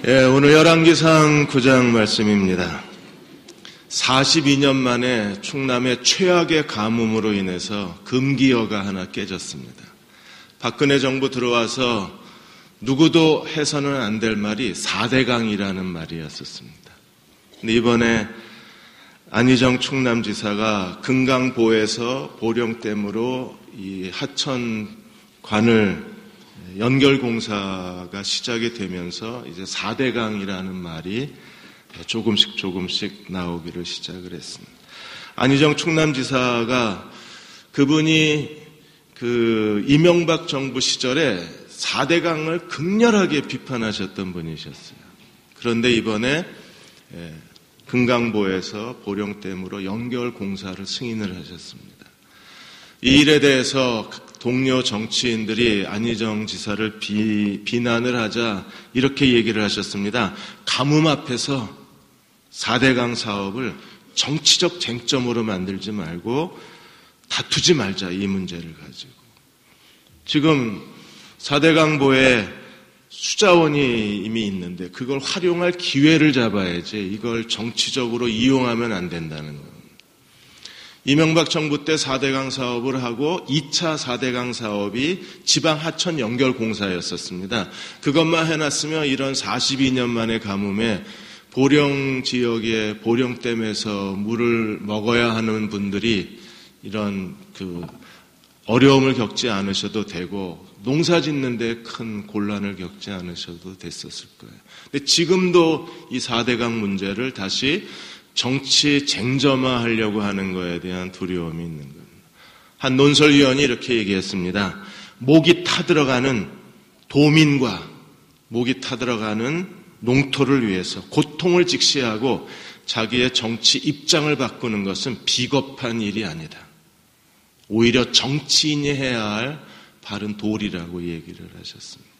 오늘 열왕기상 9장 말씀입니다. 42년 만에 충남의 최악의 가뭄으로 인해서 금기어가 하나 깨졌습니다. 박근혜 정부 들어와서 누구도 해서는 안 될 말이 4대강이라는 말이었었습니다. 근데 이번에 안희정 충남지사가 금강보에서 보령댐으로 이 하천관을 연결공사가 시작이 되면서 이제 4대강이라는 말이 조금씩 나오기를 시작을 했습니다. 안희정 충남지사가 그분이 이명박 정부 시절에 4대강을 극렬하게 비판하셨던 분이셨어요. 그런데 이번에 금강보에서 보령댐으로 연결공사를 승인을 하셨습니다. 이 일에 대해서 동료 정치인들이 안희정 지사를 비난을 하자 이렇게 얘기를 하셨습니다. 가뭄 앞에서 4대강 사업을 정치적 쟁점으로 만들지 말고 다투지 말자, 이 문제를 가지고. 지금 4대강보에 수자원이 이미 있는데 그걸 활용할 기회를 잡아야지 이걸 정치적으로 이용하면 안 된다는 겁니다. 이명박 정부 때 4대강 사업을 하고 2차 4대강 사업이 지방 하천 연결 공사였었습니다. 그것만 해놨으면 이런 42년 만의 가뭄에 보령 지역의 보령댐에서 물을 먹어야 하는 분들이 이런 어려움을 겪지 않으셔도 되고 농사 짓는 데 큰 곤란을 겪지 않으셔도 됐었을 거예요. 근데 지금도 이 4대강 문제를 다시 정치 쟁점화하려고 하는 것에 대한 두려움이 있는 겁니다. 한 논설위원이 이렇게 얘기했습니다. 목이 타들어가는 도민과 목이 타들어가는 농토를 위해서 고통을 직시하고 자기의 정치 입장을 바꾸는 것은 비겁한 일이 아니다. 오히려 정치인이 해야 할 바른 도리라고 얘기를 하셨습니다.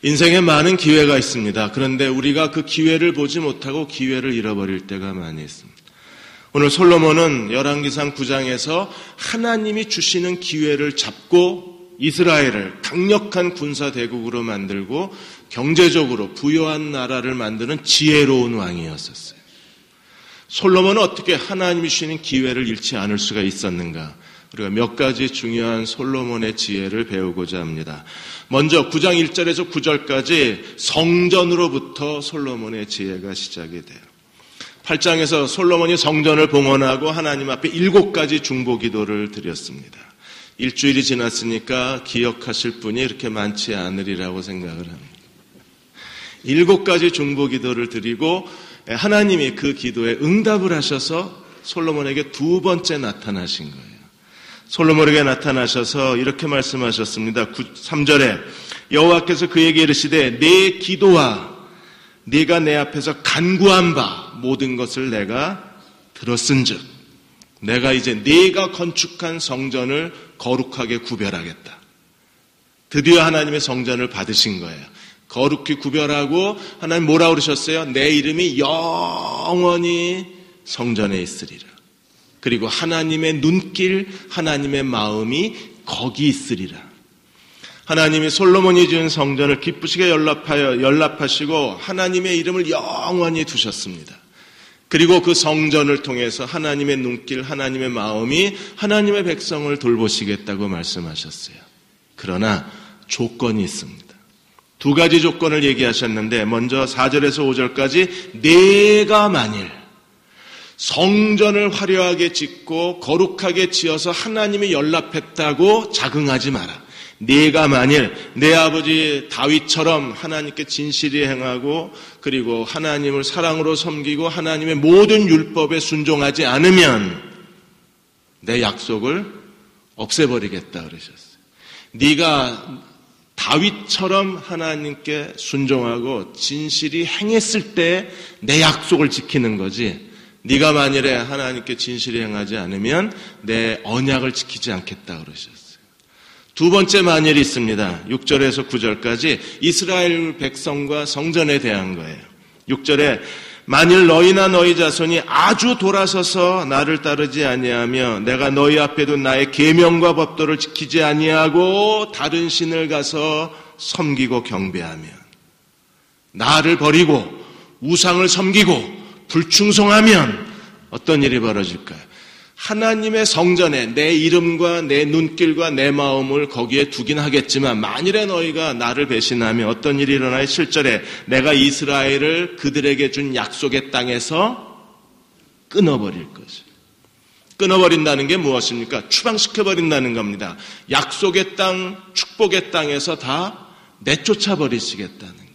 인생에 많은 기회가 있습니다. 그런데 우리가 그 기회를 보지 못하고 기회를 잃어버릴 때가 많이 있습니다. 오늘 솔로몬은 열왕기상 9장에서 하나님이 주시는 기회를 잡고 이스라엘을 강력한 군사대국으로 만들고 경제적으로 부유한 나라를 만드는 지혜로운 왕이었었어요. 솔로몬은 어떻게 하나님이 주시는 기회를 잃지 않을 수가 있었는가? 우리가 몇 가지 중요한 솔로몬의 지혜를 배우고자 합니다. 먼저 9장 1절에서 9절까지 성전으로부터 솔로몬의 지혜가 시작이 돼요. 8장에서 솔로몬이 성전을 봉헌하고 하나님 앞에 7가지 중보기도를 드렸습니다. 일주일이 지났으니까 기억하실 분이 이렇게 많지 않으리라고 생각을 합니다. 7가지 중보기도를 드리고 하나님이 그 기도에 응답을 하셔서 솔로몬에게 2번째 나타나신 거예요. 솔로몬에게 나타나셔서 이렇게 말씀하셨습니다. 3절에 여호와께서 그에게 이르시되 내 기도와 네가 내 앞에서 간구한 바 모든 것을 내가 들었은즉 내가 이제 네가 건축한 성전을 거룩하게 구별하겠다. 드디어 하나님의 성전을 받으신 거예요. 거룩히 구별하고 하나님 뭐라고 그러셨어요? 내 이름이 영원히 성전에 있으리라. 그리고 하나님의 눈길, 하나님의 마음이 거기 있으리라. 하나님이 솔로몬이 지은 성전을 기쁘시게 연락하시고 하나님의 이름을 영원히 두셨습니다. 그리고 그 성전을 통해서 하나님의 눈길, 하나님의 마음이 하나님의 백성을 돌보시겠다고 말씀하셨어요. 그러나 조건이 있습니다. 2가지 조건을 얘기하셨는데 먼저 4절에서 5절까지 내가 만일 성전을 화려하게 짓고 거룩하게 지어서 하나님이 연락했다고 자긍하지 마라. 네가 만일 내 아버지 다윗처럼 하나님께 진실히 행하고 그리고 하나님을 사랑으로 섬기고 하나님의 모든 율법에 순종하지 않으면 내 약속을 없애버리겠다 그러셨어요. 네가 다윗처럼 하나님께 순종하고 진실히 행했을 때 내 약속을 지키는 거지 네가 만일에 하나님께 진실히 행하지 않으면 내 언약을 지키지 않겠다 그러셨어요. 2번째 만일이 있습니다. 6절에서 9절까지 이스라엘 백성과 성전에 대한 거예요. 6절에 만일 너희나 너희 자손이 아주 돌아서서 나를 따르지 아니하며 내가 너희 앞에 둔 나의 계명과 법도를 지키지 아니하고 다른 신을 가서 섬기고 경배하면 나를 버리고 우상을 섬기고 불충성하면 어떤 일이 벌어질까요? 하나님의 성전에 내 이름과 내 눈길과 내 마음을 거기에 두긴 하겠지만 만일에 너희가 나를 배신하면 어떤 일이 일어나요? 7절에 내가 이스라엘을 그들에게 준 약속의 땅에서 끊어버릴 것이에요. 끊어버린다는 게 무엇입니까? 추방시켜버린다는 겁니다. 약속의 땅, 축복의 땅에서 다 내쫓아버리시겠다는 거예요.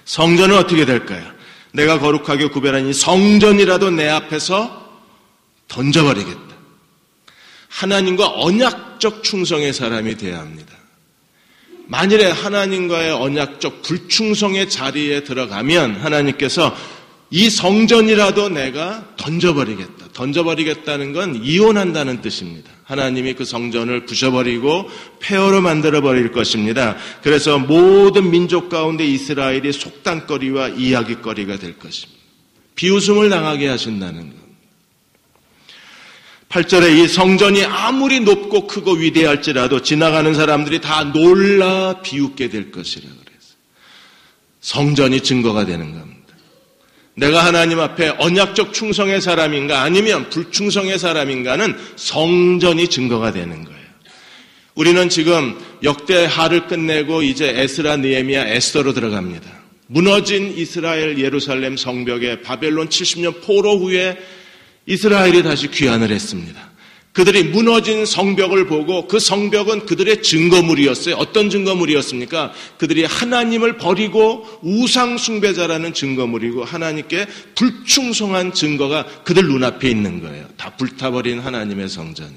성전은 어떻게 될까요? 내가 거룩하게 구별한 이 성전이라도 내 앞에서 던져버리겠다. 하나님과 언약적 충성의 사람이 되어야 합니다. 만일에 하나님과의 언약적 불충성의 자리에 들어가면 하나님께서 이 성전이라도 내가 던져버리겠다. 던져버리겠다는 건 이혼한다는 뜻입니다. 하나님이 그 성전을 부셔버리고 폐허로 만들어버릴 것입니다. 그래서 모든 민족 가운데 이스라엘이 속단거리와 이야기거리가 될 것입니다. 비웃음을 당하게 하신다는 것. 8절에 이 성전이 아무리 높고 크고 위대할지라도 지나가는 사람들이 다 놀라 비웃게 될 것이라 그래서 성전이 증거가 되는 겁니다. 내가 하나님 앞에 언약적 충성의 사람인가 아니면 불충성의 사람인가는 성전이 증거가 되는 거예요. 우리는 지금 역대하를 끝내고 이제 에스라, 느헤미야, 에스더로 들어갑니다. 무너진 이스라엘 예루살렘 성벽에 바벨론 70년 포로 후에 이스라엘이 다시 귀환을 했습니다. 그들이 무너진 성벽을 보고 그 성벽은 그들의 증거물이었어요. 어떤 증거물이었습니까? 그들이 하나님을 버리고 우상 숭배자라는 증거물이고 하나님께 불충성한 증거가 그들 눈앞에 있는 거예요. 다 불타버린 하나님의 성전이.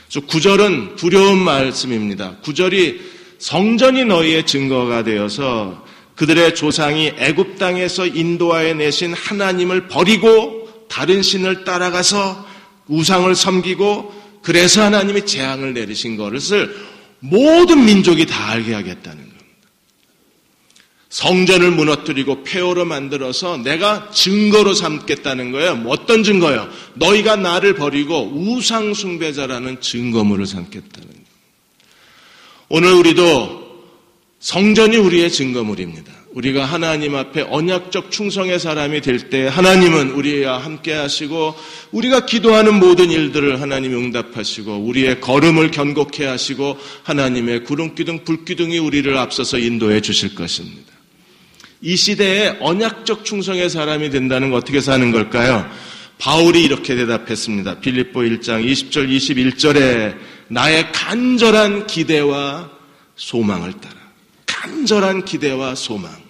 9절은 두려운 말씀입니다. 9절이 성전이 너희의 증거가 되어서 그들의 조상이 애굽 땅에서 인도하여 내신 하나님을 버리고 다른 신을 따라가서 우상을 섬기고 그래서 하나님이 재앙을 내리신 것을 모든 민족이 다 알게 하겠다는 겁니다. 성전을 무너뜨리고 폐허로 만들어서 내가 증거로 삼겠다는 거예요. 어떤 증거요? 너희가 나를 버리고 우상 숭배자라는 증거물을 삼겠다는 거예요. 오늘 우리도 성전이 우리의 증거물입니다. 우리가 하나님 앞에 언약적 충성의 사람이 될 때 하나님은 우리와 함께 하시고 우리가 기도하는 모든 일들을 하나님이 응답하시고 우리의 걸음을 견고케 하시고 하나님의 구름기둥 불기둥이 우리를 앞서서 인도해 주실 것입니다. 이 시대에 언약적 충성의 사람이 된다는 건 어떻게 사는 걸까요? 바울이 이렇게 대답했습니다. 빌립보 1장 20절 21절에 나의 간절한 기대와 소망을 따라. 간절한 기대와 소망.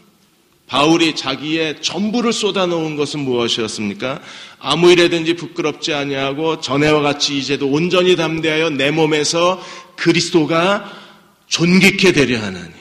바울이 자기의 전부를 쏟아놓은 것은 무엇이었습니까? 아무 일에든지 부끄럽지 아니하고 전에와 같이 이제도 온전히 담대하여 내 몸에서 그리스도가 존귀케 되려 하나니.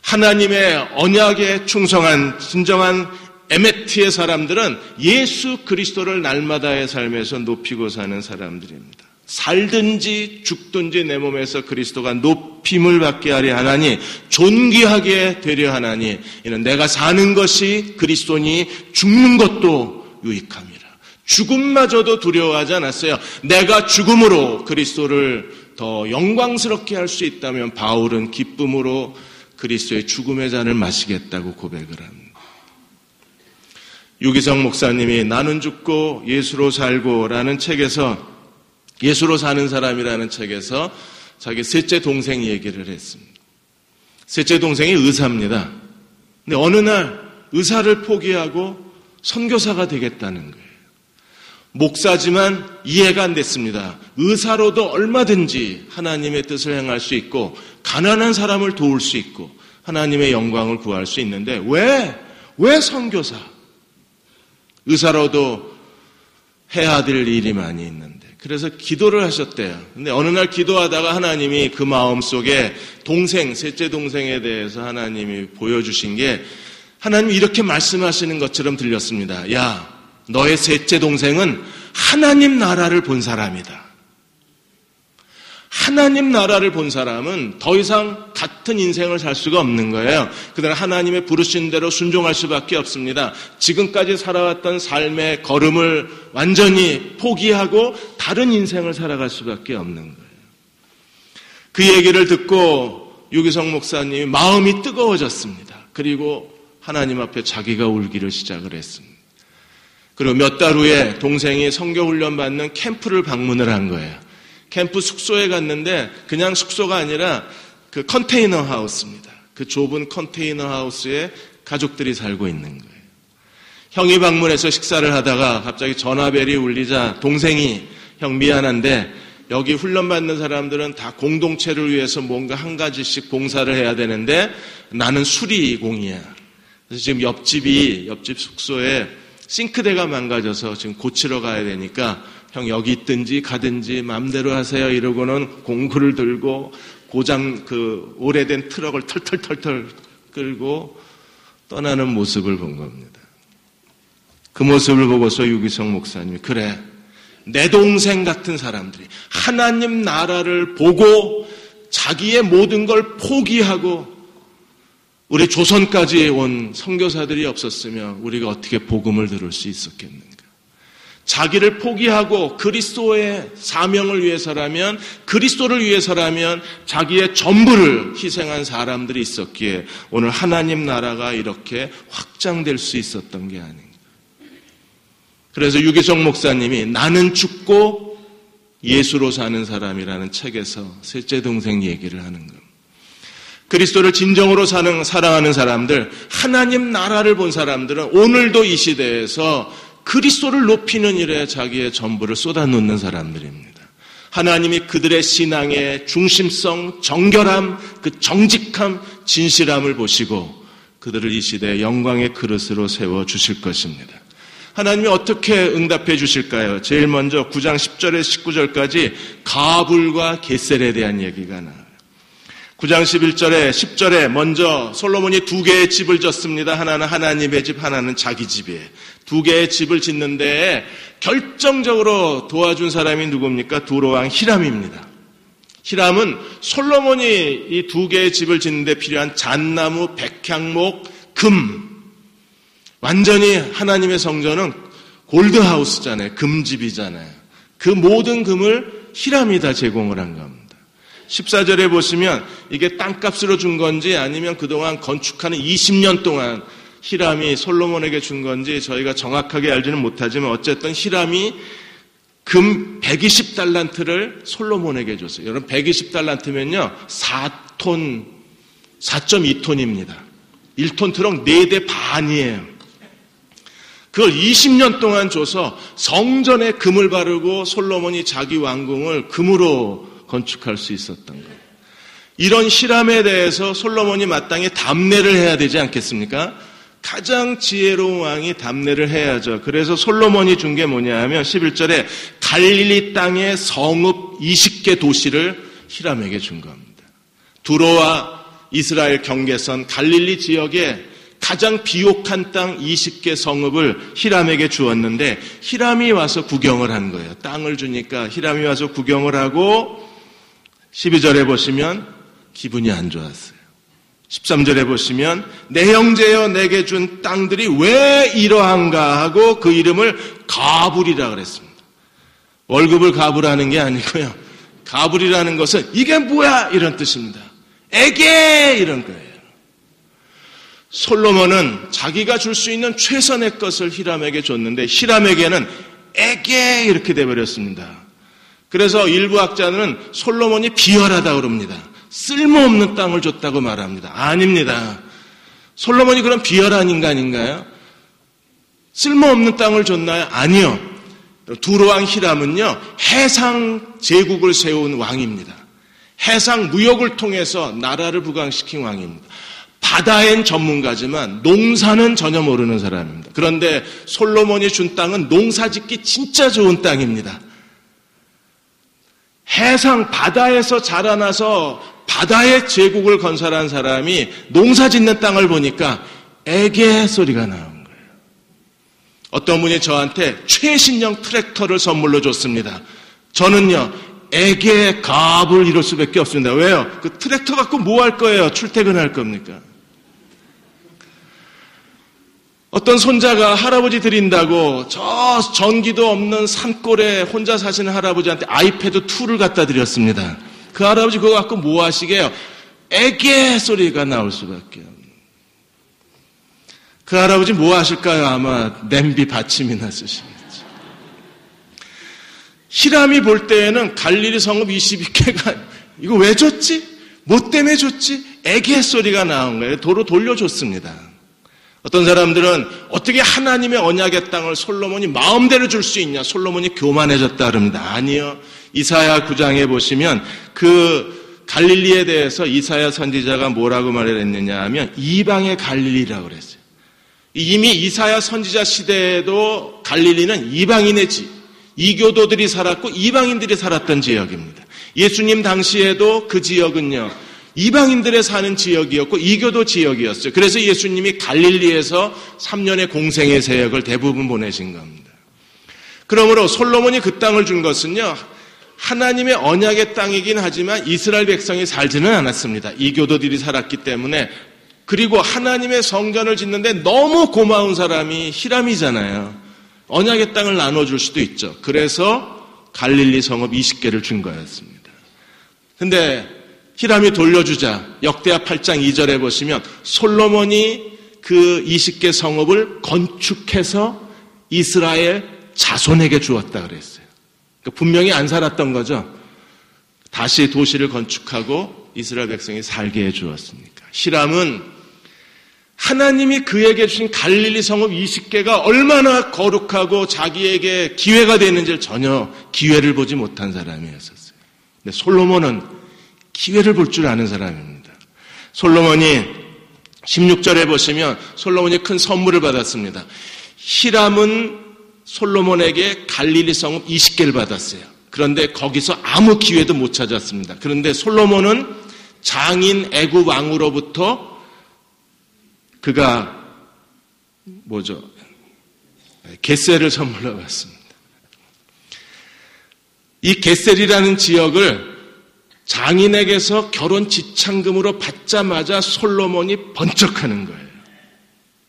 하나님의 언약에 충성한 진정한 에메트의 사람들은 예수 그리스도를 날마다의 삶에서 높이고 사는 사람들입니다. 살든지 죽든지 내 몸에서 그리스도가 높임을 받게 하려 하나니 존귀하게 되려 하나니 이는 내가 사는 것이 그리스도니 죽는 것도 유익함이라. 죽음마저도 두려워하지 않았어요. 내가 죽음으로 그리스도를 더 영광스럽게 할 수 있다면 바울은 기쁨으로 그리스도의 죽음의 잔을 마시겠다고 고백을 합니다. 유기성 목사님이 나는 죽고 예수로 살고라는 책에서 예수로 사는 사람이라는 책에서 자기 셋째 동생 얘기를 했습니다. 셋째 동생이 의사입니다. 근데 어느 날 의사를 포기하고 선교사가 되겠다는 거예요. 목사지만 이해가 안 됐습니다. 의사로도 얼마든지 하나님의 뜻을 행할 수 있고 가난한 사람을 도울 수 있고 하나님의 영광을 구할 수 있는데 왜 선교사? 의사로도 해야 될 일이 많이 있는데 그래서 기도를 하셨대요. 근데 어느 날 기도하다가 하나님이 그 마음속에 셋째 동생에 대해서 하나님이 보여주신 게 하나님이 이렇게 말씀하시는 것처럼 들렸습니다. 야, 너의 셋째 동생은 하나님 나라를 본 사람이다. 하나님 나라를 본 사람은 더 이상 같은 인생을 살 수가 없는 거예요. 그들은 하나님의 부르신 대로 순종할 수밖에 없습니다. 지금까지 살아왔던 삶의 걸음을 완전히 포기하고 다른 인생을 살아갈 수밖에 없는 거예요. 그 얘기를 듣고 유기성 목사님이 마음이 뜨거워졌습니다. 그리고 하나님 앞에 자기가 울기를 시작을 했습니다. 그리고 몇 달 후에 동생이 선교훈련 받는 캠프를 방문을 한 거예요. 캠프 숙소에 갔는데 그냥 숙소가 아니라 그 컨테이너 하우스입니다. 그 좁은 컨테이너 하우스에 가족들이 살고 있는 거예요. 형이 방문해서 식사를 하다가 갑자기 전화벨이 울리자 동생이 형 미안한데 여기 훈련받는 사람들은 다 공동체를 위해서 뭔가 한 가지씩 봉사를 해야 되는데 나는 수리공이야. 그래서 지금 옆집 숙소에 싱크대가 망가져서 지금 고치러 가야 되니까 형 여기 있든지 가든지 마음대로 하세요. 이러고는 공구를 들고 오래된 트럭을 털털털털 끌고 떠나는 모습을 본 겁니다. 그 모습을 보고서 유기성 목사님이 그래 내 동생 같은 사람들이 하나님 나라를 보고 자기의 모든 걸 포기하고 우리 조선까지 온 선교사들이 없었으면 우리가 어떻게 복음을 들을 수 있었겠는가. 자기를 포기하고 그리스도의 사명을 위해서라면 그리스도를 위해서라면 자기의 전부를 희생한 사람들이 있었기에 오늘 하나님 나라가 이렇게 확장될 수 있었던 게 아닌가. 그래서 유기성 목사님이 나는 죽고 예수로 사는 사람이라는 책에서 셋째 동생 얘기를 하는 겁니다. 그리스도를 진정으로 사랑하는 사람들, 하나님 나라를 본 사람들은 오늘도 이 시대에서 그리스도를 높이는 일에 자기의 전부를 쏟아놓는 사람들입니다. 하나님이 그들의 신앙의 중심성, 정결함, 그 정직함, 진실함을 보시고 그들을 이 시대의 영광의 그릇으로 세워주실 것입니다. 하나님이 어떻게 응답해 주실까요? 제일 먼저 9장 10절에서 19절까지 가불과 게셀에 대한 얘기가 나와요. 9장 11절에 10절에 먼저 솔로몬이 두 개의 집을 짓습니다. 하나는 하나님의 집, 하나는 자기 집이에요. 두 개의 집을 짓는 데에 결정적으로 도와준 사람이 누굽니까? 두로왕 히람입니다. 히람은 솔로몬이 이 두 개의 집을 짓는 데 필요한 잣나무, 백향목, 금, 완전히 하나님의 성전은 골드하우스잖아요. 금집이잖아요. 그 모든 금을 히람이 다 제공을 한 겁니다. 14절에 보시면 이게 땅값으로 준 건지 아니면 그동안 건축하는 20년 동안 히람이 솔로몬에게 준 건지 저희가 정확하게 알지는 못하지만 어쨌든 히람이 금 120달란트를 솔로몬에게 줬어요. 여러분 120달란트면요 4.2톤입니다. 1톤 트럭 4대 반이에요. 그걸 20년 동안 줘서 성전에 금을 바르고 솔로몬이 자기 왕궁을 금으로 건축할 수 있었던 거예요. 이런 히람에 대해서 솔로몬이 마땅히 답례를 해야 되지 않겠습니까? 가장 지혜로운 왕이 답례를 해야죠. 그래서 솔로몬이 준 게 뭐냐 하면 11절에 갈릴리 땅의 성읍 20개 도시를 히람에게 준 겁니다. 두로와 이스라엘 경계선 갈릴리 지역에 가장 비옥한 땅 20개 성읍을 히람에게 주었는데 히람이 와서 구경을 한 거예요. 땅을 주니까 히람이 와서 구경을 하고 12절에 보시면 기분이 안 좋았어요. 13절에 보시면 내 형제여 내게 준 땅들이 왜 이러한가 하고 그 이름을 가불이라 그랬습니다. 월급을 가불하는 게 아니고요. 가불이라는 것은 이게 뭐야 이런 뜻입니다. 에게 이런 거예요. 솔로몬은 자기가 줄 수 있는 최선의 것을 히람에게 줬는데 히람에게는 에게 이렇게 돼버렸습니다. 그래서 일부 학자는 솔로몬이 비열하다고 그럽니다. 쓸모없는 땅을 줬다고 말합니다. 아닙니다. 솔로몬이 그럼 비열한 인간인가요? 쓸모없는 땅을 줬나요? 아니요. 두로왕 히람은요, 해상 제국을 세운 왕입니다. 해상 무역을 통해서 나라를 부강시킨 왕입니다. 바다엔 전문가지만 농사는 전혀 모르는 사람입니다. 그런데 솔로몬이 준 땅은 농사 짓기 진짜 좋은 땅입니다. 해상 바다에서 자라나서 바다의 제국을 건설한 사람이 농사 짓는 땅을 보니까 에게 소리가 나온 거예요. 어떤 분이 저한테 최신형 트랙터를 선물로 줬습니다. 저는요, 에게 가불 이럴 수밖에 없습니다. 왜요? 그 트랙터 갖고 뭐 할 거예요? 출퇴근할 겁니까? 어떤 손자가 할아버지 드린다고 저 전기도 없는 산골에 혼자 사시는 할아버지한테 아이패드 2를 갖다 드렸습니다. 그 할아버지 그거 갖고 뭐 하시게요? 애게 소리가 나올 수밖에 없는. 그 할아버지 뭐 하실까요? 아마 냄비 받침이나 쓰시겠죠. 히람이 볼 때에는 갈릴리 성읍 22개가 이거 왜 줬지? 뭐 때문에 줬지? 애게 소리가 나온 거예요. 도로 돌려줬습니다. 어떤 사람들은 어떻게 하나님의 언약의 땅을 솔로몬이 마음대로 줄 수 있냐? 솔로몬이 교만해졌다 그럽니다. 아니요. 이사야 9장에 보시면 그 갈릴리에 대해서 이사야 선지자가 뭐라고 말을 했느냐 하면 이방의 갈릴리라고 그랬어요. 이미 이사야 선지자 시대에도 갈릴리는 이방인의 지, 이교도들이 살았고 이방인들이 살았던 지역입니다. 예수님 당시에도 그 지역은요, 이방인들의 사는 지역이었고 이교도 지역이었어요. 그래서 예수님이 갈릴리에서 3년의 공생의 사역을 대부분 보내신 겁니다. 그러므로 솔로몬이 그 땅을 준 것은요, 하나님의 언약의 땅이긴 하지만 이스라엘 백성이 살지는 않았습니다. 이교도들이 살았기 때문에. 그리고 하나님의 성전을 짓는데 너무 고마운 사람이 히람이잖아요. 언약의 땅을 나눠줄 수도 있죠. 그래서 갈릴리 성읍 20개를 준 거였습니다. 근데 히람이 돌려주자 역대하 8장 2절에 보시면 솔로몬이 그 20개 성읍을 건축해서 이스라엘 자손에게 주었다 그랬어요. 그러니까 분명히 안 살았던 거죠. 다시 도시를 건축하고 이스라엘 백성이 살게 해주었으니까. 히람은 하나님이 그에게 주신 갈릴리 성읍 20개가 얼마나 거룩하고 자기에게 기회가 되는지를 전혀 기회를 보지 못한 사람이었었어요. 근데 솔로몬은 기회를 볼 줄 아는 사람입니다. 솔로몬이 16절에 보시면 솔로몬이 큰 선물을 받았습니다. 히람은 솔로몬에게 갈릴리 성읍 20개를 받았어요. 그런데 거기서 아무 기회도 못 찾았습니다. 그런데 솔로몬은 장인 애굽 왕으로부터 그가 겟셀을 선물로 받습니다. 이 겟셀이라는 지역을 장인에게서 결혼 지참금으로 받자마자 솔로몬이 번쩍하는 거예요.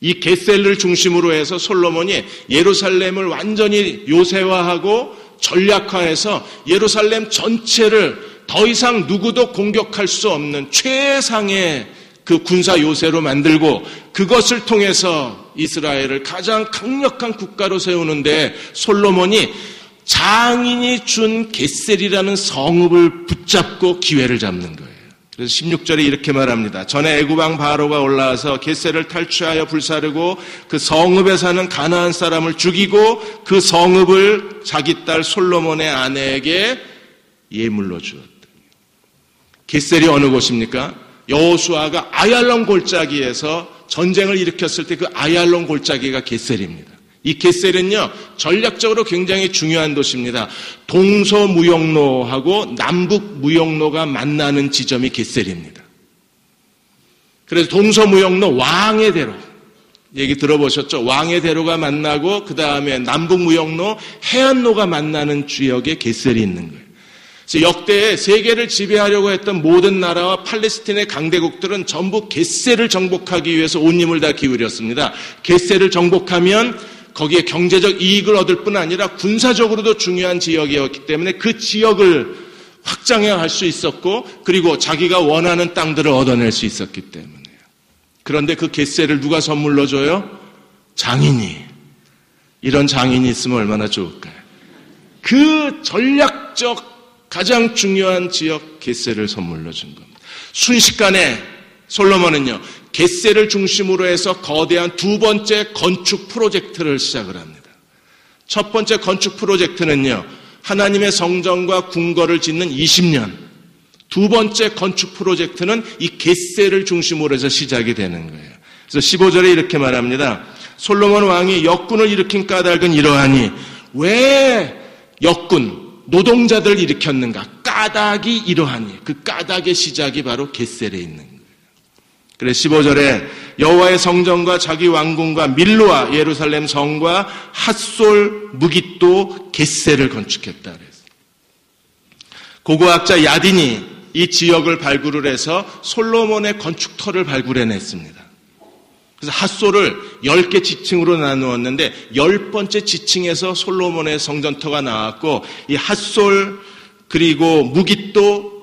이 겟셀을 중심으로 해서 솔로몬이 예루살렘을 완전히 요새화하고 전략화해서 예루살렘 전체를 더 이상 누구도 공격할 수 없는 최상의 그 군사 요새로 만들고 그것을 통해서 이스라엘을 가장 강력한 국가로 세우는데 솔로몬이 장인이 준 겟셀이라는 성읍을 붙잡고 기회를 잡는 거예요. 그래서 16절에 이렇게 말합니다. 전에 애굽왕 바로가 올라와서 겟셀을 탈취하여 불사르고 그 성읍에 사는 가나안 사람을 죽이고 그 성읍을 자기 딸 솔로몬의 아내에게 예물로 주었다. 겟셀이 어느 곳입니까? 여호수아가 아얄론 골짜기에서 전쟁을 일으켰을 때 그 아얄론 골짜기가 겟셀입니다. 이 겟셀은요, 전략적으로 굉장히 중요한 도시입니다. 동서무역로하고 남북무역로가 만나는 지점이 겟셀입니다. 그래서 동서무역로 왕의 대로, 얘기 들어보셨죠? 왕의 대로가 만나고 그 다음에 남북무역로 해안로가 만나는 지역에 겟셀이 있는 거예요. 그래서 역대에 세계를 지배하려고 했던 모든 나라와 팔레스틴의 강대국들은 전부 겟셀을 정복하기 위해서 온 힘을 다 기울였습니다. 겟셀을 정복하면 거기에 경제적 이익을 얻을 뿐 아니라 군사적으로도 중요한 지역이었기 때문에 그 지역을 확장해야 할 수 있었고 그리고 자기가 원하는 땅들을 얻어낼 수 있었기 때문에요. 그런데 그 겟셀을 누가 선물로 줘요? 장인이. 이런 장인이 있으면 얼마나 좋을까요? 그 전략적 가장 중요한 지역 겟셀을 선물로 준 겁니다. 순식간에 솔로몬은요, 겟셀을 중심으로 해서 거대한 두 번째 건축 프로젝트를 시작을 합니다. 첫 번째 건축 프로젝트는요, 하나님의 성전과 궁궐을 짓는 20년. 두 번째 건축 프로젝트는 이 겟셀을 중심으로 해서 시작이 되는 거예요. 그래서 15절에 이렇게 말합니다. 솔로몬 왕이 역군을 일으킨 까닭은 이러하니 왜 역군, 노동자들을 일으켰는가? 까닭이 이러하니 그 까닭의 시작이 바로 겟셀에 있는 거예요. 그래서 15절에 여호와의 성전과 자기 왕궁과 밀로와 예루살렘 성과 핫솔, 무깃도, 겟셀을 건축했다 그랬어요. 고고학자 야딘이 이 지역을 발굴을 해서 솔로몬의 건축터를 발굴해냈습니다. 그래서 핫솔을 10개 지층으로 나누었는데 10번째 지층에서 솔로몬의 성전터가 나왔고 이 핫솔 그리고 무깃도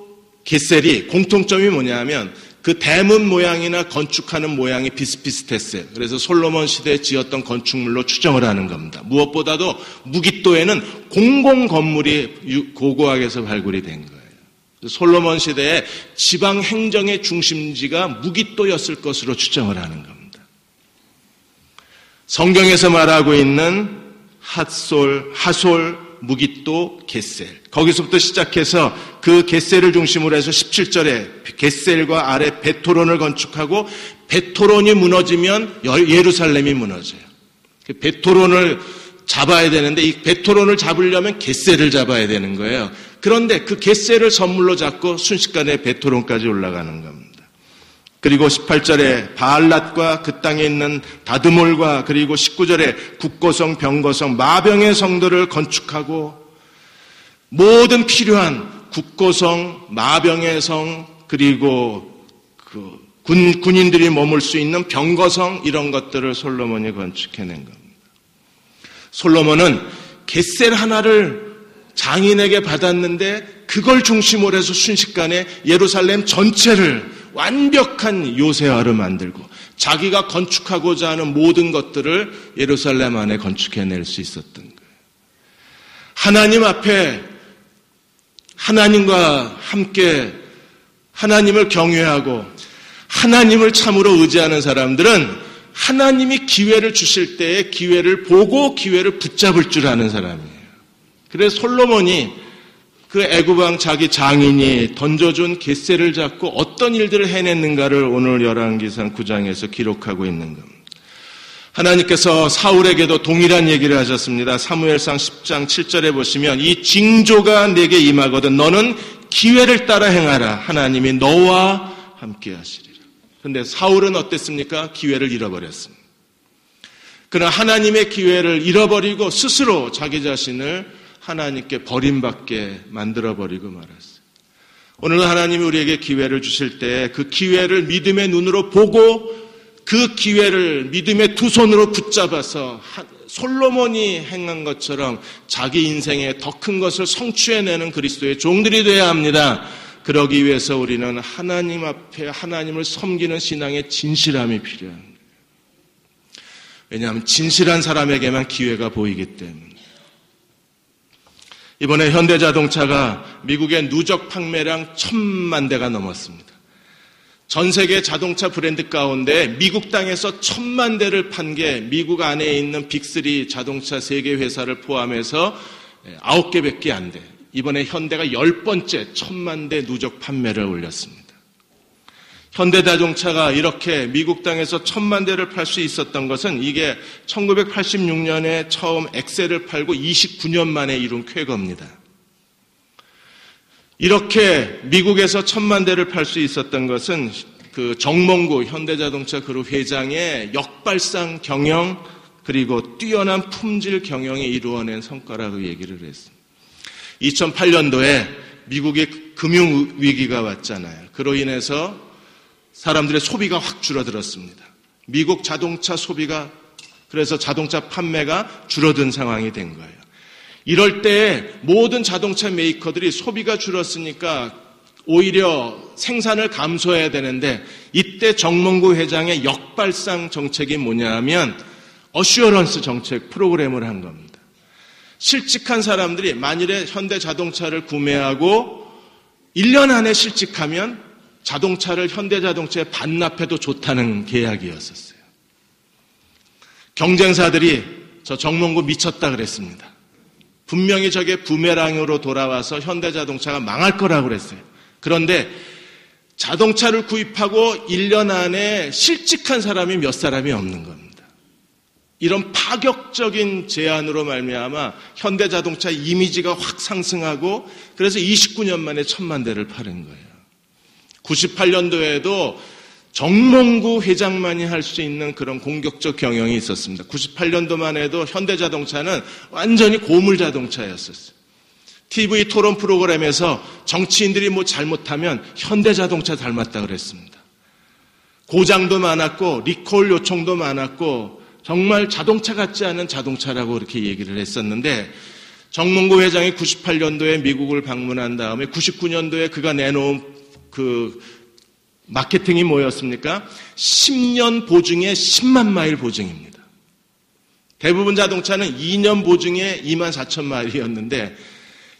겟셀이 공통점이 뭐냐면 그 대문 모양이나 건축하는 모양이 비슷비슷했어요. 그래서 솔로몬 시대에 지었던 건축물로 추정을 하는 겁니다. 무엇보다도 무깃도에는 공공 건물이 고고학에서 발굴이 된 거예요. 솔로몬 시대에 지방 행정의 중심지가 무깃도였을 것으로 추정을 하는 겁니다. 성경에서 말하고 있는 하솔, 무깃도, 겟셀. 거기서부터 시작해서 그 겟셀을 중심으로 해서 17절에 겟셀과 아래 베토론을 건축하고 베토론이 무너지면 예루살렘이 무너져요. 베토론을 잡아야 되는데 이 베토론을 잡으려면 겟셀을 잡아야 되는 거예요. 그런데 그 겟셀을 선물로 잡고 순식간에 베토론까지 올라가는 겁니다. 그리고 18절에 바알랏과 그 땅에 있는 다드몰과 그리고 19절에 국고성, 병거성, 마병의 성들을 건축하고 모든 필요한 국고성, 마병의 성 그리고 군인들이 머물 수 있는 병거성 이런 것들을 솔로몬이 건축해낸 겁니다. 솔로몬은 겟셀 하나를 장인에게 받았는데 그걸 중심으로 해서 순식간에 예루살렘 전체를 완벽한 요새화를 만들고 자기가 건축하고자 하는 모든 것들을 예루살렘 안에 건축해낼 수 있었던 거예요. 하나님 앞에 하나님과 함께 하나님을 경외하고 하나님을 참으로 의지하는 사람들은 하나님이 기회를 주실 때에 기회를 보고 기회를 붙잡을 줄 아는 사람이에요. 그래서 솔로몬이 그 애굽 왕 자기 장인이 던져준 겟셀을 잡고 어떤 일들을 해냈는가를 오늘 열왕기상 9장에서 기록하고 있는 겁니다. 하나님께서 사울에게도 동일한 얘기를 하셨습니다. 사무엘상 10장 7절에 보시면 이 징조가 내게 임하거든 너는 기회를 따라 행하라. 하나님이 너와 함께 하시리라. 그런데 사울은 어땠습니까? 기회를 잃어버렸습니다. 그러나 하나님의 기회를 잃어버리고 스스로 자기 자신을 하나님께 버림받게 만들어버리고 말았어요. 오늘 하나님이 우리에게 기회를 주실 때 그 기회를 믿음의 눈으로 보고 그 기회를 믿음의 두 손으로 붙잡아서 솔로몬이 행한 것처럼 자기 인생에 더 큰 것을 성취해내는 그리스도의 종들이 되어야 합니다. 그러기 위해서 우리는 하나님 앞에 하나님을 섬기는 신앙의 진실함이 필요한 거예요. 왜냐하면 진실한 사람에게만 기회가 보이기 때문에. 이번에 현대자동차가 미국의 누적 판매량 1,000만 대가 넘었습니다. 전 세계 자동차 브랜드 가운데 미국 땅에서 1,000만 대를 판 게 미국 안에 있는 빅3 자동차 세계 회사를 포함해서 9개밖에 안 돼. 이번에 현대가 10번째 1,000만 대 누적 판매를 올렸습니다. 현대자동차가 이렇게 미국 땅에서 1,000만 대를 팔 수 있었던 것은 이게 1986년에 처음 엑셀을 팔고 29년 만에 이룬 쾌거입니다. 이렇게 미국에서 1,000만 대를 팔 수 있었던 것은 그 정몽구 현대자동차 그룹 회장의 역발상 경영 그리고 뛰어난 품질 경영이 이루어낸 성과라고 얘기를 했습니다. 2008년도에 미국의 금융위기가 왔잖아요. 그로 인해서 사람들의 소비가 확 줄어들었습니다. 미국 자동차 소비가 그래서 자동차 판매가 줄어든 상황이 된 거예요. 이럴 때 모든 자동차 메이커들이 소비가 줄었으니까 오히려 생산을 감소해야 되는데 이때 정몽구 회장의 역발상 정책이 뭐냐 하면 어슈어런스 정책 프로그램을 한 겁니다. 실직한 사람들이 만일에 현대자동차를 구매하고 1년 안에 실직하면 자동차를 현대자동차에 반납해도 좋다는 계약이었었어요. 경쟁사들이 저 정몽구 미쳤다 그랬습니다. 분명히 저게 부메랑으로 돌아와서 현대자동차가 망할 거라고 그랬어요. 그런데 자동차를 구입하고 1년 안에 실직한 사람이 몇 사람이 없는 겁니다. 이런 파격적인 제안으로 말미암아 현대자동차 이미지가 확 상승하고 그래서 29년 만에 1,000만 대를 파는 거예요. 98년도에도 정몽구 회장만이 할 수 있는 그런 공격적 경영이 있었습니다. 98년도만 해도 현대자동차는 완전히 고물자동차였었어요. TV 토론 프로그램에서 정치인들이 뭐 잘못하면 현대자동차 닮았다 그랬습니다. 고장도 많았고 리콜 요청도 많았고 정말 자동차 같지 않은 자동차라고 그렇게 얘기를 했었는데 정몽구 회장이 98년도에 미국을 방문한 다음에 99년도에 그가 내놓은 그 마케팅이 뭐였습니까? 10년 보증에 10만 마일 보증입니다. 대부분 자동차는 2년 보증에 2만 4천 마일이었는데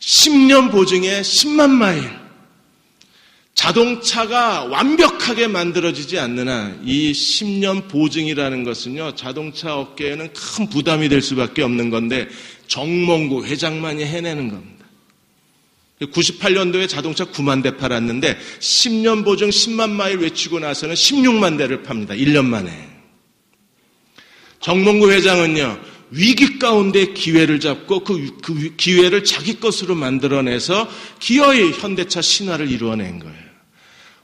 10년 보증에 10만 마일. 자동차가 완벽하게 만들어지지 않는 한 이 10년 보증이라는 것은요, 자동차 업계에는 큰 부담이 될 수밖에 없는 건데 정몽구 회장만이 해내는 겁니다. 98년도에 자동차 9만 대 팔았는데 10년 보증 10만 마일 외치고 나서는 16만 대를 팝니다. 1년 만에. 정몽구 회장은요, 위기 가운데 기회를 잡고 그 기회를 자기 것으로 만들어내서 기어이 현대차 신화를 이루어낸 거예요.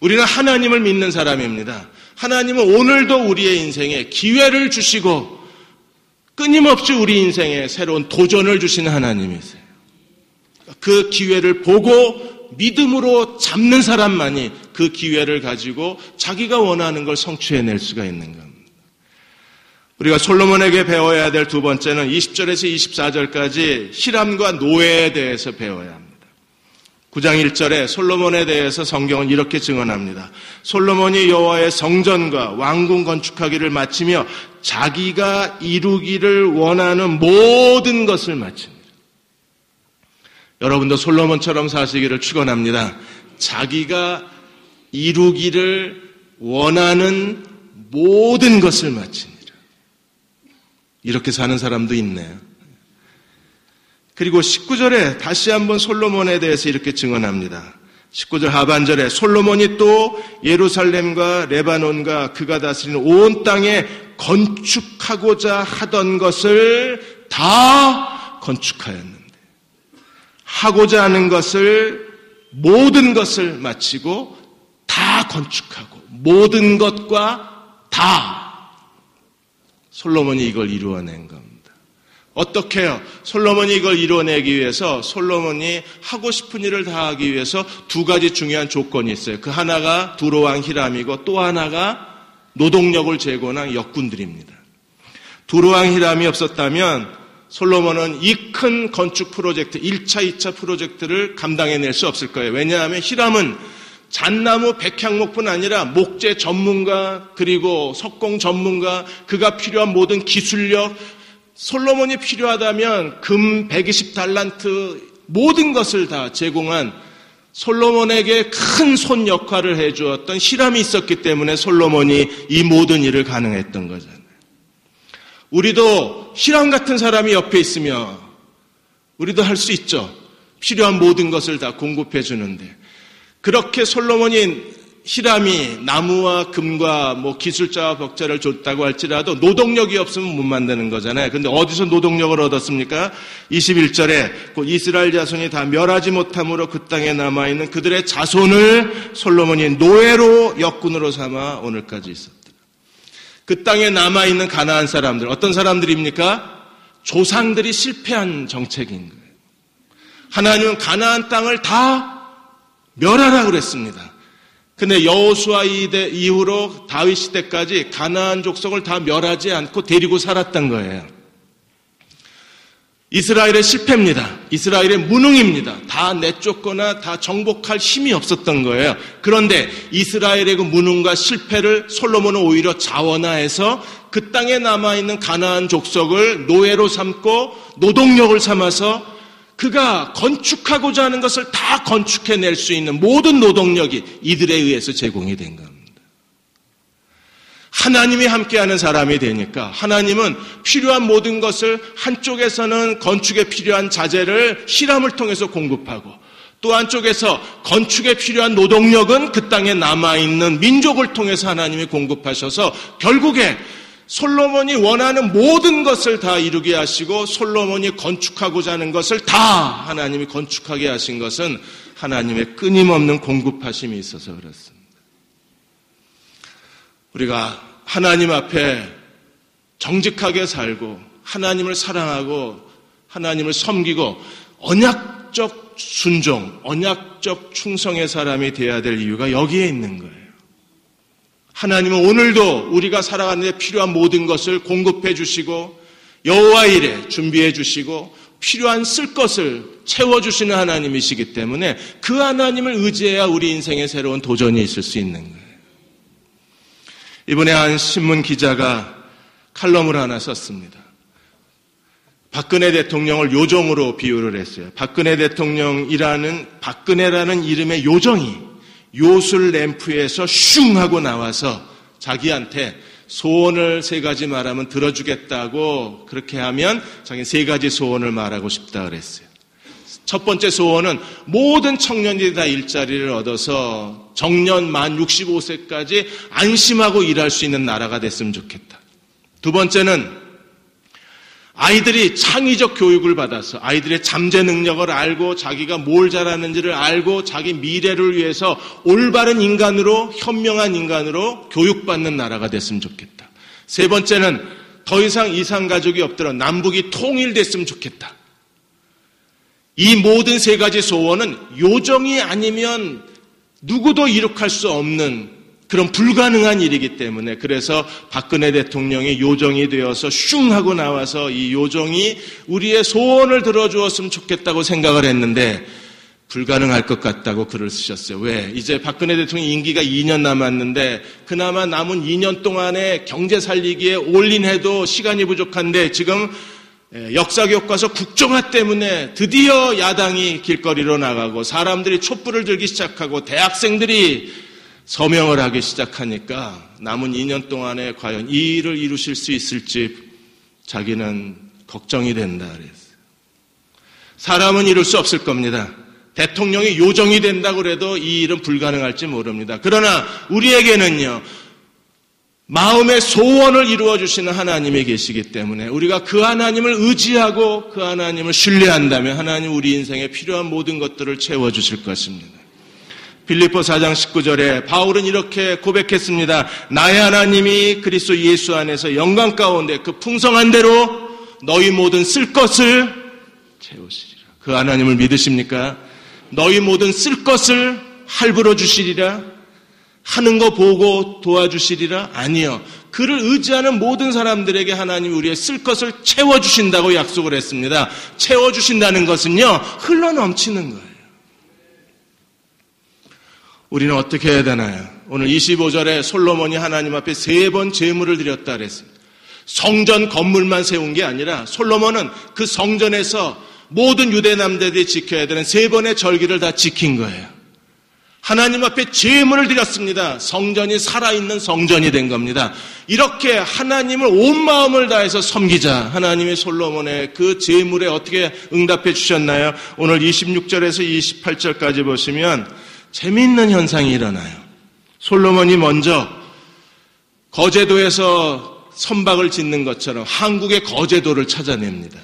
우리는 하나님을 믿는 사람입니다. 하나님은 오늘도 우리의 인생에 기회를 주시고 끊임없이 우리 인생에 새로운 도전을 주시는 하나님이세요. 그 기회를 보고 믿음으로 잡는 사람만이 그 기회를 가지고 자기가 원하는 걸 성취해낼 수가 있는 겁니다. 우리가 솔로몬에게 배워야 될 두 번째는 20절에서 24절까지 히람과 노예에 대해서 배워야 합니다. 9장 1절에 솔로몬에 대해서 성경은 이렇게 증언합니다. 솔로몬이 여호와의 성전과 왕궁 건축하기를 마치며 자기가 이루기를 원하는 모든 것을 마칩니다. 여러분도 솔로몬처럼 사시기를 축원합니다. 자기가 이루기를 원하는 모든 것을 마칩니다. 이렇게 사는 사람도 있네요. 그리고 19절에 다시 한번 솔로몬에 대해서 이렇게 증언합니다. 19절 하반절에 솔로몬이 또 예루살렘과 레바논과 그가 다스리는 온 땅에 건축하고자 하던 것을 다 건축하였는데, 하고자 하는 것을, 모든 것을 마치고 다 건축하고 모든 것과 다 솔로몬이 이걸 이루어낸 겁니다. 어떻게 해요? 솔로몬이 이걸 이루어내기 위해서 솔로몬이 하고 싶은 일을 다 하기 위해서 두 가지 중요한 조건이 있어요. 그 하나가 두로왕 히람이고 또 하나가 노동력을 제공한 역군들입니다. 두로왕 히람이 없었다면 솔로몬은 이 큰 건축 프로젝트, 1차, 2차 프로젝트를 감당해낼 수 없을 거예요. 왜냐하면 히람은 잣나무 백향목뿐 아니라 목재 전문가, 그리고 석공 전문가, 그가 필요한 모든 기술력, 솔로몬이 필요하다면 금 120달란트 모든 것을 다 제공한 솔로몬에게 큰 손 역할을 해주었던 히람이 있었기 때문에 솔로몬이 이 모든 일을 가능했던 거잖아요. 우리도 히람 같은 사람이 옆에 있으면 우리도 할 수 있죠. 필요한 모든 것을 다 공급해 주는데, 그렇게 솔로몬이 히람이 나무와 금과 기술자와 벽자를 줬다고 할지라도 노동력이 없으면 못 만드는 거잖아요. 근데 어디서 노동력을 얻었습니까? 21절에 이스라엘 자손이 다 멸하지 못함으로 그 땅에 남아있는 그들의 자손을 솔로몬이 노예로 역군으로 삼아 오늘까지 있었다. 그 땅에 남아있는 가나안 사람들, 어떤 사람들입니까? 조상들이 실패한 정책인 거예요. 하나님은 가나안 땅을 다 멸하라고 그랬습니다. 근데 여호수아 이후로 다윗 시대까지 가나안 족속을 다 멸하지 않고 데리고 살았던 거예요. 이스라엘의 실패입니다. 이스라엘의 무능입니다. 다 내쫓거나 다 정복할 힘이 없었던 거예요. 그런데 이스라엘의 그 무능과 실패를 솔로몬은 오히려 자원화해서 그 땅에 남아있는 가나안 족속을 노예로 삼고 노동력을 삼아서 그가 건축하고자 하는 것을 다 건축해낼 수 있는 모든 노동력이 이들에 의해서 제공이 된 겁니다. 하나님이 함께하는 사람이 되니까 하나님은 필요한 모든 것을 한쪽에서는 건축에 필요한 자재를 히람을 통해서 공급하고, 또 한쪽에서 건축에 필요한 노동력은 그 땅에 남아있는 민족을 통해서 하나님이 공급하셔서 결국에 솔로몬이 원하는 모든 것을 다 이루게 하시고 솔로몬이 건축하고자 하는 것을 다 하나님이 건축하게 하신 것은 하나님의 끊임없는 공급하심이 있어서 그렇습니다. 우리가 하나님 앞에 정직하게 살고 하나님을 사랑하고 하나님을 섬기고 언약적 순종, 언약적 충성의 사람이 되어야 될 이유가 여기에 있는 거예요. 하나님은 오늘도 우리가 살아가는 데 필요한 모든 것을 공급해 주시고 여호와 일에 준비해 주시고 필요한 쓸 것을 채워주시는 하나님이시기 때문에 그 하나님을 의지해야 우리 인생에 새로운 도전이 있을 수 있는 거예요. 이번에 한 신문 기자가 칼럼을 하나 썼습니다. 박근혜 대통령을 요정으로 비유를 했어요. 박근혜 대통령이라는 박근혜라는 이름의 요정이 요술 램프에서 슝 하고 나와서 자기한테 소원을 3가지 말하면 들어주겠다고 그렇게 하면 자기는 3가지 소원을 말하고 싶다 그랬어요. 첫 번째 소원은 모든 청년들이 다 일자리를 얻어서 정년 만 65세까지 안심하고 일할 수 있는 나라가 됐으면 좋겠다. 두 번째는 아이들이 창의적 교육을 받아서 아이들의 잠재 능력을 알고 자기가 뭘 잘하는지를 알고 자기 미래를 위해서 올바른 인간으로 현명한 인간으로 교육받는 나라가 됐으면 좋겠다. 세 번째는 더 이상 이산가족이 없더라 남북이 통일됐으면 좋겠다. 이 모든 3가지 소원은 요정이 아니면 누구도 이룩할 수 없는 그런 불가능한 일이기 때문에 그래서 박근혜 대통령이 요정이 되어서 슝 하고 나와서 이 요정이 우리의 소원을 들어주었으면 좋겠다고 생각을 했는데 불가능할 것 같다고 글을 쓰셨어요. 왜? 이제 박근혜 대통령 임기가 2년 남았는데 그나마 남은 2년 동안에 경제 살리기에 올인해도 시간이 부족한데 지금 역사교과서 국정화 때문에 드디어 야당이 길거리로 나가고 사람들이 촛불을 들기 시작하고 대학생들이 서명을 하기 시작하니까 남은 2년 동안에 과연 이 일을 이루실 수 있을지 자기는 걱정이 된다 그랬어요. 사람은 이룰 수 없을 겁니다. 대통령이 요정이 된다고 해도 이 일은 불가능할지 모릅니다. 그러나 우리에게는요. 마음의 소원을 이루어 주시는 하나님이 계시기 때문에 우리가 그 하나님을 의지하고 그 하나님을 신뢰한다면 하나님 우리 인생에 필요한 모든 것들을 채워주실 것입니다. 빌립보 4장 19절에 바울은 이렇게 고백했습니다. 나의 하나님이 그리스도 예수 안에서 영광 가운데 그 풍성한 대로 너희 모든 쓸 것을 채우시리라. 그 하나님을 믿으십니까? 너희 모든 쓸 것을 할부로 주시리라. 하는 거 보고 도와주시리라? 아니요. 그를 의지하는 모든 사람들에게 하나님이 우리의 쓸 것을 채워주신다고 약속을 했습니다. 채워주신다는 것은요. 흘러넘치는 거예요. 우리는 어떻게 해야 되나요? 오늘 25절에 솔로몬이 하나님 앞에 3번 제물을 드렸다 그랬습니다. 성전 건물만 세운 게 아니라 솔로몬은 그 성전에서 모든 유대 남자들이 지켜야 되는 3번의 절기를 다 지킨 거예요. 하나님 앞에 제물을 드렸습니다. 성전이 살아있는 성전이 된 겁니다. 이렇게 하나님을 온 마음을 다해서 섬기자. 하나님이 솔로몬의 그 제물에 어떻게 응답해 주셨나요? 오늘 26절에서 28절까지 보시면 재미있는 현상이 일어나요. 솔로몬이 먼저 거제도에서 선박을 짓는 것처럼 한국의 거제도를 찾아냅니다.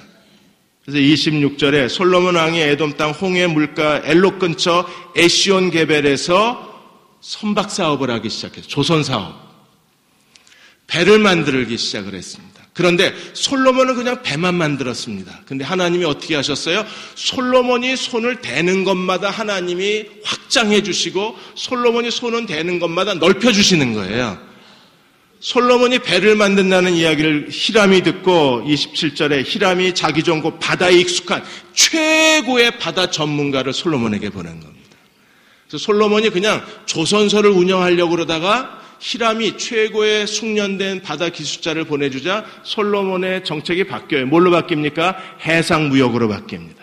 그래서 26절에 솔로몬 왕이 에돔 땅 홍해 물가 엘로 근처 에시온 게벨에서 선박 사업을 하기 시작했어요. 조선 사업. 배를 만들기 시작을 했습니다. 그런데 솔로몬은 그냥 배만 만들었습니다. 근데 하나님이 어떻게 하셨어요? 솔로몬이 손을 대는 것마다 하나님이 확장해 주시고 솔로몬이 손을 대는 것마다 넓혀 주시는 거예요. 솔로몬이 배를 만든다는 이야기를 히람이 듣고 27절에 히람이 자기 종고 바다에 익숙한 최고의 바다 전문가를 솔로몬에게 보낸 겁니다. 그래서 솔로몬이 그냥 조선소를 운영하려고 그러다가 히람이 최고의 숙련된 바다 기술자를 보내주자 솔로몬의 정책이 바뀌어요. 뭘로 바뀝니까? 해상무역으로 바뀝니다.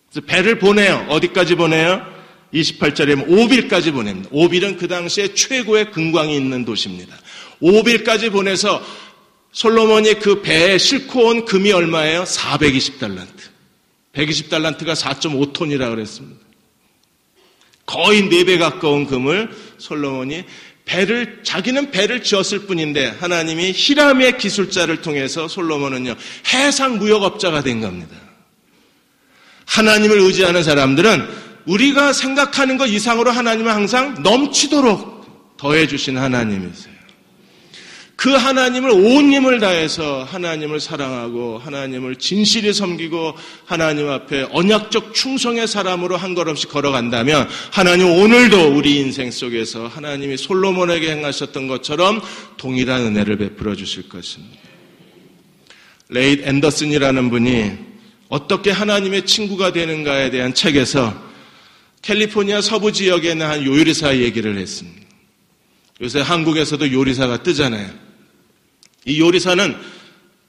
그래서 배를 보내요. 어디까지 보내요? 28절에 오빌까지 보냅니다. 오빌은 그 당시에 최고의 금광이 있는 도시입니다. 오빌까지 보내서 솔로몬이 그 배에 싣고 온 금이 얼마예요? 420달란트. 120달란트가 4.5톤이라고 그랬습니다. 거의 4배 가까운 금을 솔로몬이 자기는 배를 지었을 뿐인데 하나님이 히람의 기술자를 통해서 솔로몬은요, 해상무역업자가 된 겁니다. 하나님을 의지하는 사람들은 우리가 생각하는 것 이상으로 하나님은 항상 넘치도록 더해주신 하나님이세요. 그 하나님을 온 힘을 다해서 하나님을 사랑하고 하나님을 진실히 섬기고 하나님 앞에 언약적 충성의 사람으로 한 걸음씩 걸어간다면 하나님 오늘도 우리 인생 속에서 하나님이 솔로몬에게 행하셨던 것처럼 동일한 은혜를 베풀어 주실 것입니다. 레이 앤더슨이라는 분이 어떻게 하나님의 친구가 되는가에 대한 책에서 캘리포니아 서부 지역에 있는 한 요리사 얘기를 했습니다. 요새 한국에서도 요리사가 뜨잖아요. 이 요리사는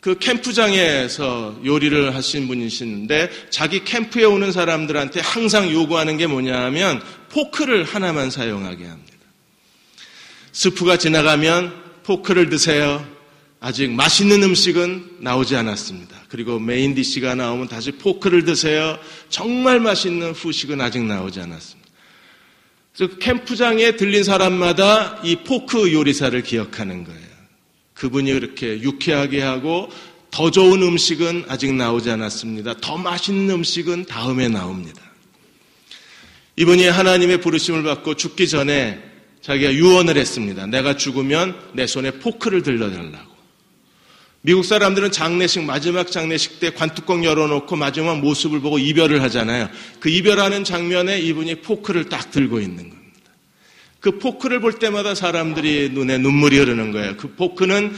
그 캠프장에서 요리를 하신 분이시는데 자기 캠프에 오는 사람들한테 항상 요구하는 게 뭐냐 하면 포크를 하나만 사용하게 합니다. 스프가 지나가면 포크를 드세요. 아직 맛있는 음식은 나오지 않았습니다. 그리고 메인 디시가 나오면 다시 포크를 드세요. 정말 맛있는 후식은 아직 나오지 않았습니다. 그래서 캠프장에 들린 사람마다 이 포크 요리사를 기억하는 거예요. 그분이 그렇게 유쾌하게 하고 더 좋은 음식은 아직 나오지 않았습니다. 더 맛있는 음식은 다음에 나옵니다. 이분이 하나님의 부르심을 받고 죽기 전에 자기가 유언을 했습니다. 내가 죽으면 내 손에 포크를 들려달라고. 미국 사람들은 장례식, 마지막 장례식 때 관뚜껑 열어놓고 마지막 모습을 보고 이별을 하잖아요. 그 이별하는 장면에 이분이 포크를 딱 들고 있는 겁니다. 그 포크를 볼 때마다 사람들이 눈에 눈물이 흐르는 거예요. 그 포크는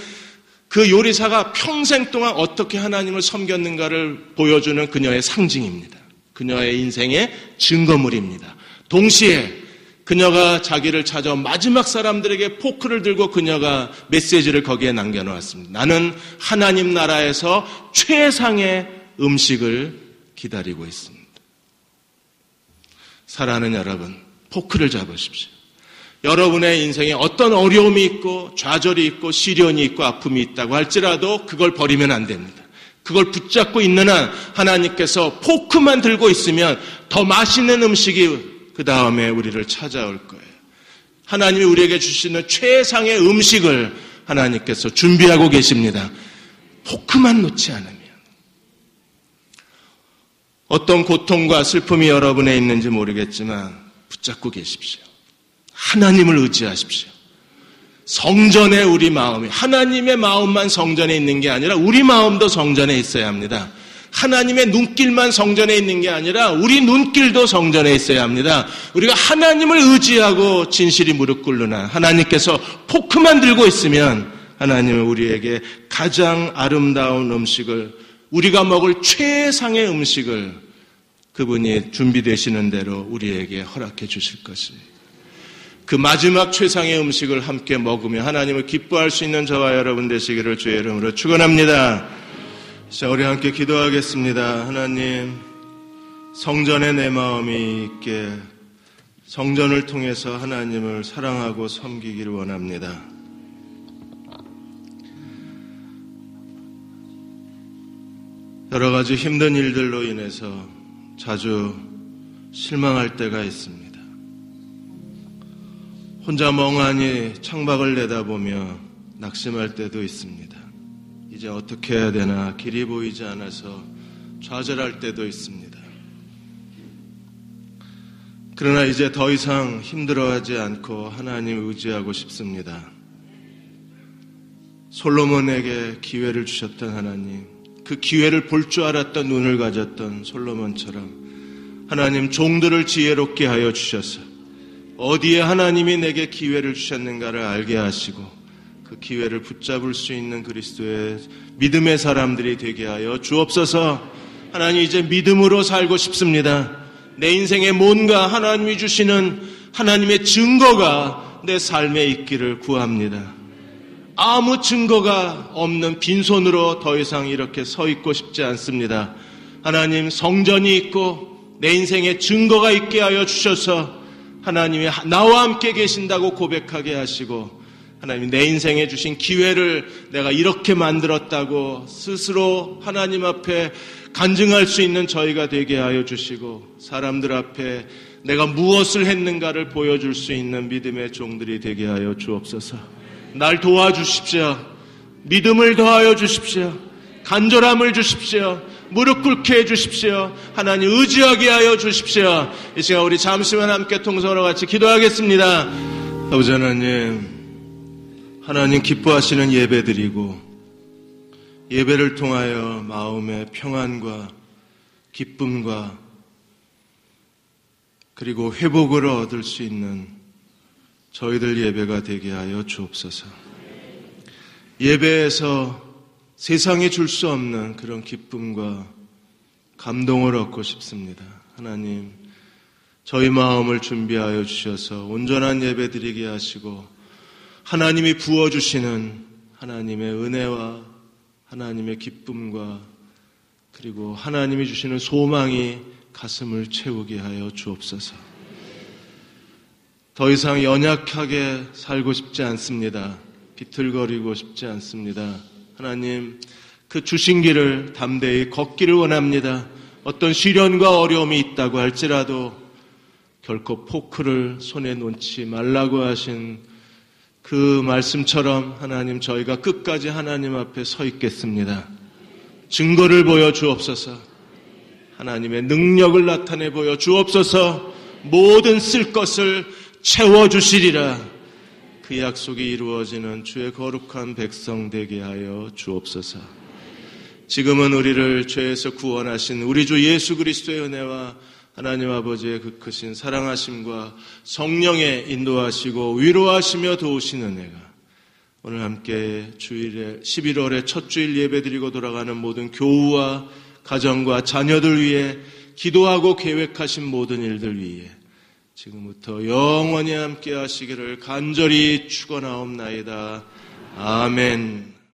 그 요리사가 평생 동안 어떻게 하나님을 섬겼는가를 보여주는 그녀의 상징입니다. 그녀의 인생의 증거물입니다. 동시에 그녀가 자기를 찾아온 마지막 사람들에게 포크를 들고 그녀가 메시지를 거기에 남겨놓았습니다. 나는 하나님 나라에서 최상의 음식을 기다리고 있습니다. 사랑하는 여러분, 포크를 잡으십시오. 여러분의 인생에 어떤 어려움이 있고 좌절이 있고 시련이 있고 아픔이 있다고 할지라도 그걸 버리면 안 됩니다. 그걸 붙잡고 있는 한 하나님께서 포크만 들고 있으면 더 맛있는 음식이 그 다음에 우리를 찾아올 거예요. 하나님이 우리에게 주시는 최상의 음식을 하나님께서 준비하고 계십니다. 포크만 놓지 않으면. 어떤 고통과 슬픔이 여러분에 있는지 모르겠지만 붙잡고 계십시오. 하나님을 의지하십시오. 성전에 우리 마음이, 하나님의 마음만 성전에 있는 게 아니라 우리 마음도 성전에 있어야 합니다. 하나님의 눈길만 성전에 있는 게 아니라 우리 눈길도 성전에 있어야 합니다. 우리가 하나님을 의지하고 진실이 무릎 꿇는 한 하나님께서 포크만 들고 있으면 하나님은 우리에게 가장 아름다운 음식을, 우리가 먹을 최상의 음식을 그분이 준비되시는 대로 우리에게 허락해 주실 것입니다. 그 마지막 최상의 음식을 함께 먹으며 하나님을 기뻐할 수 있는 저와 여러분 되시기를 주의 이름으로 축원합니다. 자, 우리 함께 기도하겠습니다. 하나님, 성전에 내 마음이 있게 성전을 통해서 하나님을 사랑하고 섬기기를 원합니다. 여러 가지 힘든 일들로 인해서 자주 실망할 때가 있습니다. 혼자 멍하니 창밖을 내다보며 낙심할 때도 있습니다. 이제 어떻게 해야 되나 길이 보이지 않아서 좌절할 때도 있습니다. 그러나 이제 더 이상 힘들어하지 않고 하나님을 의지하고 싶습니다. 솔로몬에게 기회를 주셨던 하나님, 그 기회를 볼 줄 알았던 눈을 가졌던 솔로몬처럼 하나님 종들을 지혜롭게 하여 주셔서 어디에 하나님이 내게 기회를 주셨는가를 알게 하시고 그 기회를 붙잡을 수 있는 그리스도의 믿음의 사람들이 되게 하여 주옵소서. 하나님, 이제 믿음으로 살고 싶습니다. 내 인생에 뭔가 하나님이 주시는 하나님의 증거가 내 삶에 있기를 구합니다. 아무 증거가 없는 빈손으로 더 이상 이렇게 서 있고 싶지 않습니다. 하나님, 성전이 있고 내 인생에 증거가 있게 하여 주셔서 하나님이 나와 함께 계신다고 고백하게 하시고 하나님, 내 인생에 주신 기회를 내가 이렇게 만들었다고 스스로 하나님 앞에 간증할 수 있는 저희가 되게 하여 주시고 사람들 앞에 내가 무엇을 했는가를 보여줄 수 있는 믿음의 종들이 되게 하여 주옵소서. 날 도와주십시오. 믿음을 더하여 주십시오. 간절함을 주십시오. 무릎 꿇게 해주십시오. 하나님 의지하게 하여 주십시오. 이 시간 우리 잠시만 함께 통성으로 같이 기도하겠습니다. 아버지 하나님, 하나님 기뻐하시는 예배 드리고 예배를 통하여 마음의 평안과 기쁨과 그리고 회복을 얻을 수 있는 저희들 예배가 되게 하여 주옵소서. 예배에서 세상에 줄 수 없는 그런 기쁨과 감동을 얻고 싶습니다. 하나님, 저희 마음을 준비하여 주셔서 온전한 예배 드리게 하시고 하나님이 부어주시는 하나님의 은혜와 하나님의 기쁨과 그리고 하나님이 주시는 소망이 가슴을 채우게 하여 주옵소서. 더 이상 연약하게 살고 싶지 않습니다. 비틀거리고 싶지 않습니다. 하나님, 그 주신 길을 담대히 걷기를 원합니다. 어떤 시련과 어려움이 있다고 할지라도 결코 포크를 손에 놓지 말라고 하신 그 말씀처럼 하나님, 저희가 끝까지 하나님 앞에 서 있겠습니다. 증거를 보여 주옵소서. 하나님의 능력을 나타내 보여 주옵소서. 모든 쓸 것을 채워주시리라. 그 약속이 이루어지는 주의 거룩한 백성 되게 하여 주옵소서. 지금은 우리를 죄에서 구원하신 우리 주 예수 그리스도의 은혜와 하나님 아버지의 그 크신 사랑하심과 성령의 인도하시고 위로하시며 도우신 은혜가 오늘 함께 주일에 11월의 첫 주일 예배드리고 돌아가는 모든 교우와 가정과 자녀들 위해 기도하고 계획하신 모든 일들 위해 지금부터 영원히 함께 하시기를 간절히 축원하옵나이다. 아멘.